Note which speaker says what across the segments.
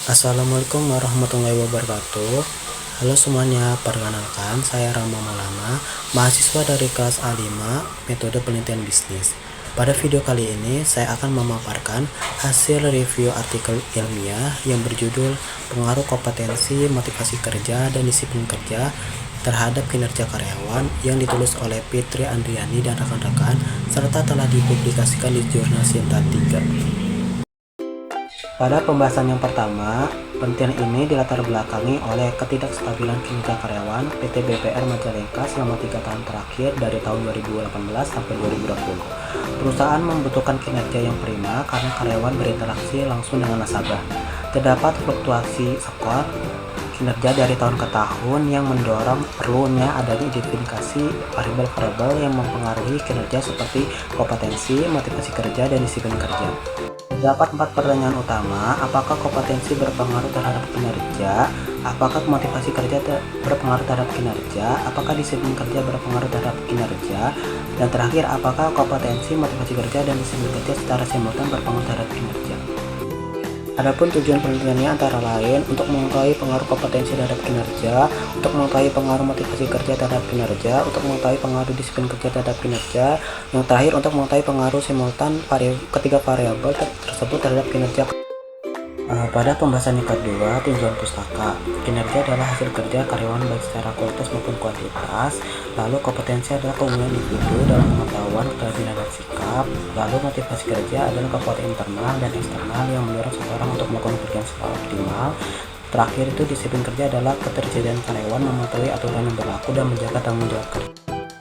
Speaker 1: Assalamualaikum warahmatullahi wabarakatuh. Halo semuanya, perkenalkan saya Rama Maulana, mahasiswa dari kelas A5 Metode Penelitian Bisnis. Pada video kali ini saya akan memaparkan hasil review artikel ilmiah yang berjudul Pengaruh Kompetensi, Motivasi Kerja, dan Disiplin Kerja terhadap Kinerja Karyawan yang ditulis oleh Fitri Andriani dan rekan-rekan serta telah dipublikasikan di jurnal Sinta 3. Pada pembahasan yang pertama, penelitian ini dilatar belakangi oleh ketidakstabilan kinerja karyawan PT BPR Majalengka selama 3 tahun terakhir dari tahun 2018 sampai 2020. Perusahaan membutuhkan kinerja yang prima karena karyawan berinteraksi langsung dengan nasabah. Terdapat fluktuasi skor kinerja dari tahun ke tahun yang mendorong perlunya adanya identifikasi variabel-variabel yang mempengaruhi kinerja seperti kompetensi, motivasi kerja, dan disiplin kerja. Terdapat 4 pertanyaan utama: apakah kompetensi berpengaruh terhadap kinerja? Apakah motivasi kerja berpengaruh terhadap kinerja? Apakah disiplin kerja berpengaruh terhadap kinerja? Dan terakhir, apakah kompetensi, motivasi kerja, dan disiplin kerja secara simultan berpengaruh terhadap kinerja? Adapun tujuan penelitiannya antara lain untuk mengetahui pengaruh kompetensi terhadap kinerja, untuk mengetahui pengaruh motivasi kerja terhadap kinerja, untuk mengetahui pengaruh disiplin kerja terhadap kinerja, yang terakhir untuk mengetahui pengaruh simultan ketiga variabel tersebut terhadap kinerja. Pada pembahasan yang kedua, tinjauan pustaka. Kinerja adalah hasil kerja karyawan baik secara kualitas maupun kuantitas. Lalu kompetensi adalah keunggulan individu dalam pengetahuan, keterampilan, dan sikap. Lalu motivasi kerja adalah kekuatan internal dan eksternal yang mendorong seseorang untuk melakukan pekerjaan secara optimal. Terakhir itu disiplin kerja adalah ketersediaan karyawan mematuhi aturan yang berlaku dan menjaga tanggung jawab kerja.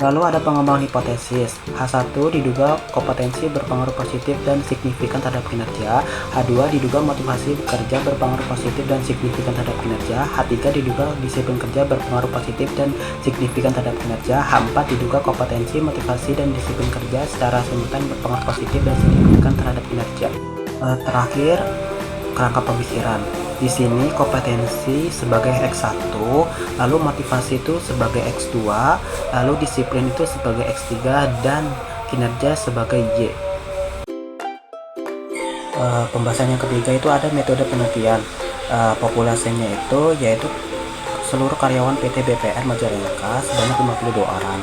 Speaker 1: Lalu ada pengembangan hipotesis. H1 diduga kompetensi berpengaruh positif dan signifikan terhadap kinerja. H2 diduga motivasi kerja berpengaruh positif dan signifikan terhadap kinerja. H3 diduga disiplin kerja berpengaruh positif dan signifikan terhadap kinerja. H4 diduga kompetensi, motivasi, dan disiplin kerja secara simultan berpengaruh positif dan signifikan terhadap kinerja. Terakhir, kerangka pemikiran. Di sini kompetensi sebagai X1, lalu motivasi itu sebagai X2, lalu disiplin itu sebagai X3, dan kinerja sebagai Y. Pembahasan yang ketiga itu ada metode penelitian. Populasinya itu yaitu seluruh karyawan PT BPR Majalengka sebanyak 52 orang.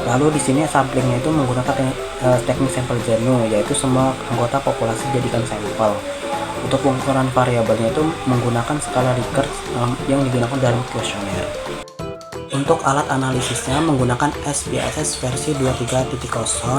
Speaker 1: Lalu di sini samplingnya itu menggunakan teknik sampel Zeno, yaitu semua anggota populasi dijadikan sampel. Untuk pengukuran variabelnya itu menggunakan skala Likert yang digunakan dalam kuesioner. Untuk alat analisisnya menggunakan SPSS versi 23.0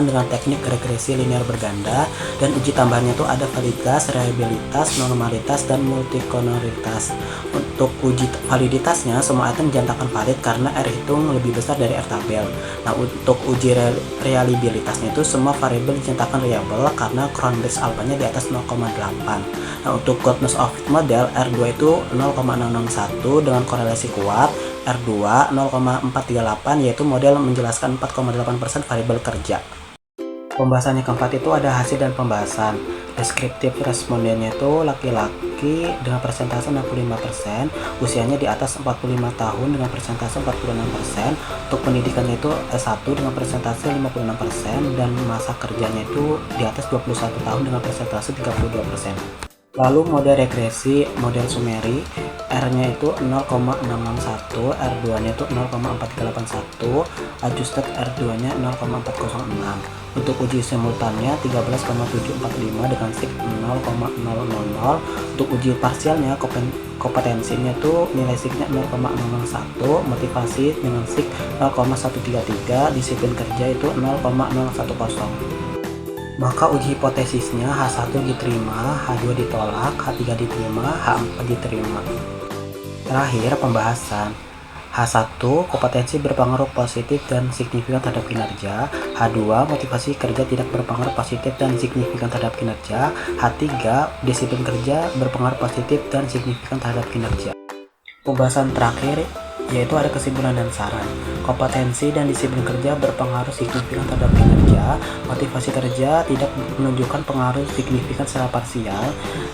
Speaker 1: dengan teknik regresi linear berganda, dan uji tambahannya itu ada validitas, reliabilitas, normalitas, dan multikoloritas. Untuk uji validitasnya semua item dinyatakan valid karena R hitung lebih besar dari R tabel. Nah, untuk uji reliabilitasnya itu semua variabel dinyatakan reliable karena crown base alpha-nya di atas 0,8. Nah, untuk goodness of fit model R2 itu 0,661 dengan korelasi kuat, R2 0,438 yaitu model menjelaskan 4,8% variabel kerja. Pembahasan yang keempat itu ada hasil dan pembahasan. Deskriptif respondennya itu laki-laki dengan persentase 65%, usianya di atas 45 tahun dengan persentase 46%, untuk pendidikannya itu S1 dengan persentase 56%, dan masa kerjanya itu di atas 21 tahun dengan persentase 32%. Lalu model regresi, model Sumeri, R-nya itu 0,661, R2-nya itu 0,4381, adjusted R2-nya 0,406. Untuk uji simultannya 13,745 dengan sig 0,000. Untuk uji parsialnya kompetensinya itu nilai signya 0,001, motivasi dengan sig 0,133, disiplin kerja itu 0,010. Maka uji hipotesisnya H1 diterima, H2 ditolak, H3 diterima, H4 diterima. Terakhir pembahasan. H1 kompetensi berpengaruh positif dan signifikan terhadap kinerja. H2 motivasi kerja tidak berpengaruh positif dan signifikan terhadap kinerja. H3 disiplin kerja berpengaruh positif dan signifikan terhadap kinerja. Pembahasan terakhir yaitu ada kesimpulan dan saran. Kompetensi dan disiplin kerja berpengaruh signifikan terhadap kinerja. Motivasi kerja tidak menunjukkan pengaruh signifikan secara parsial.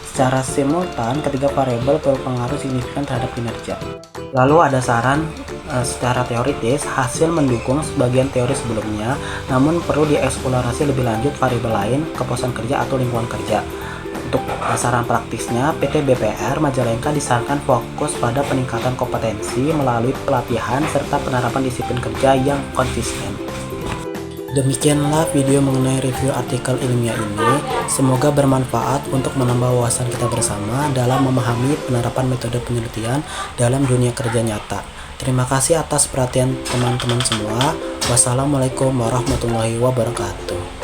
Speaker 1: Secara simultan, ketiga variabel berpengaruh signifikan terhadap kinerja. Lalu ada saran secara teoritis, hasil mendukung sebagian teori sebelumnya, namun perlu dieksplorasi lebih lanjut variabel lain, kepuasan kerja atau lingkungan kerja. Untuk saran praktisnya, PT BPR Majalengka disarankan fokus pada peningkatan kompetensi melalui pelatihan serta penerapan disiplin kerja yang konsisten. Demikianlah video mengenai review artikel ilmiah ini. Semoga bermanfaat untuk menambah wawasan kita bersama dalam memahami penerapan metode penelitian dalam dunia kerja nyata. Terima kasih atas perhatian teman-teman semua. Wassalamualaikum warahmatullahi wabarakatuh.